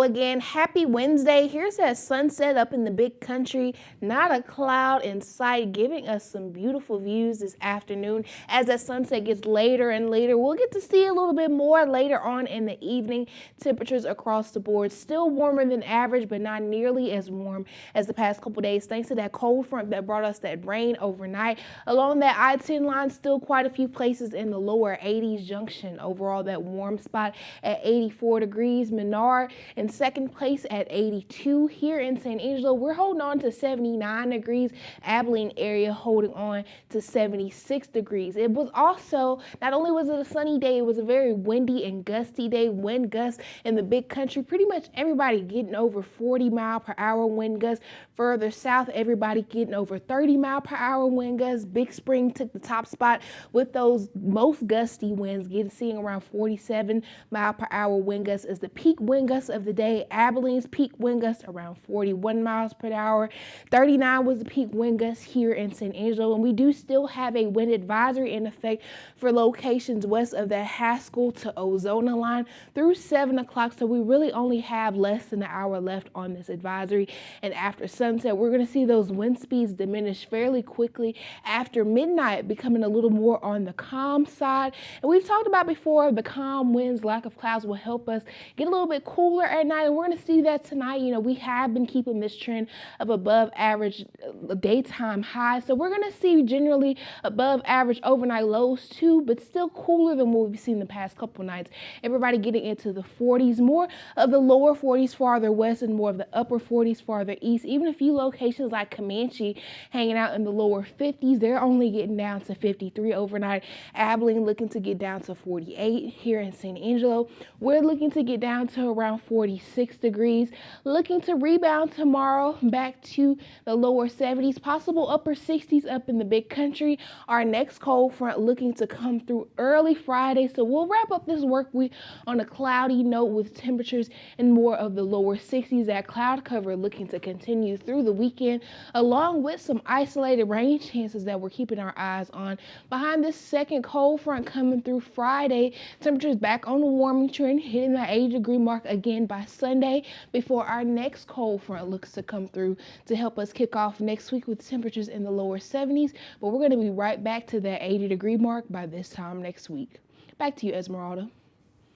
Hello again. Happy Wednesday. Here's that sunset up in the big country. Not a cloud in sight, giving us some beautiful views this afternoon. As that sunset gets later and later, we'll get to see a little bit more later on in the evening. Temperatures across the board still warmer than average, but not nearly as warm as the past couple days, thanks to that cold front that brought us that rain overnight. Along that I-10 line, still quite a few places in the lower 80s. Junction overall, that warm spot at 84 degrees. Menard in second place at 82. Here in San Angelo, we're holding on to 79 degrees. Abilene area holding on to 76 degrees. It was also, not only was it a sunny day, it was a very windy and gusty day. Wind gusts in the big country, pretty much everybody getting over 40-mile-per-hour wind gusts. Further south, everybody getting over 30-mile-per-hour wind gusts. Big Spring took the top spot with those most gusty winds, seeing around 47-mile-per-hour wind gusts as the peak wind gusts of the day. Abilene's peak wind gusts around 41 miles per hour. 39 was the peak wind gust here in San Angelo, and we do still have a wind advisory in effect for locations west of the Haskell to Ozona line through 7 o'clock, so we really only have less than an hour left on this advisory. And after sunset, we're going to see those wind speeds diminish fairly quickly after midnight, becoming a little more on the calm side. And we've talked about before, the calm winds, lack of clouds will help us get a little bit cooler at night, and we're going to see that tonight. You know, we have been keeping this trend of above average daytime highs, so we're going to see generally above average overnight lows too, but still cooler than what we've seen the past couple nights. Everybody getting into the 40s, more of the lower 40s farther west and more of the upper 40s farther east. Even a few locations like Comanche hanging out in the lower 50s, they're only getting down to 53 overnight. Abilene looking to get down to 48. Here in San Angelo, we're looking to get down to around 46 degrees. Looking to rebound tomorrow back to the lower 70s, possible upper 60s up in the big country. Our next cold front looking to come through early Friday, so we'll wrap up this work week on a cloudy note with temperatures in more of the lower 60s. That cloud cover looking to continue through the weekend, along with some isolated rain chances that we're keeping our eyes on. Behind this second cold front coming through Friday, temperatures back on the warming trend, hitting that 80-degree mark again by Sunday before our next cold front looks to come through to help us kick off next week with temperatures in the lower 70s. But we're going to be right back to that 80-degree mark by this time next week. Back to you, Esmeralda.